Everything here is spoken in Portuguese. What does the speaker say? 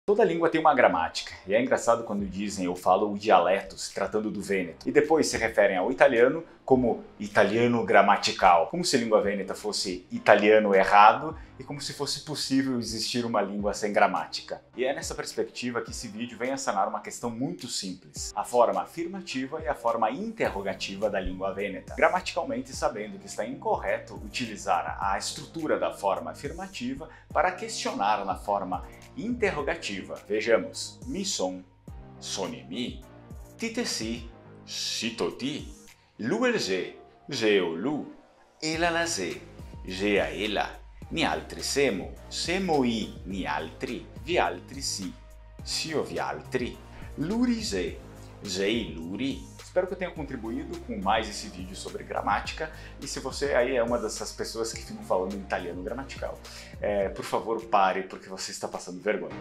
Toda língua tem uma gramática, e é engraçado quando dizem ou falam o dialeto, se tratando do Vêneto, e depois se referem ao italiano como italiano gramatical, como se a língua vêneta fosse italiano errado e como se fosse possível existir uma língua sem gramática. E é nessa perspectiva que esse vídeo vem a sanar uma questão muito simples, a forma afirmativa e a forma interrogativa da língua vêneta, gramaticalmente sabendo que está incorreto utilizar a estrutura da forma afirmativa para questionar na forma interrogativa. Vejamos: mi son, soni mi, tite si, sito ti, lu el je o lu, ela la ze, je a ela, ni altri semo i, ni altri, vi altri si o vi altri, luri je luri. Espero que eu tenha contribuído com mais esse vídeo sobre gramática, e se você aí é uma dessas pessoas que ficam falando em italiano gramatical, por favor pare, porque você está passando vergonha.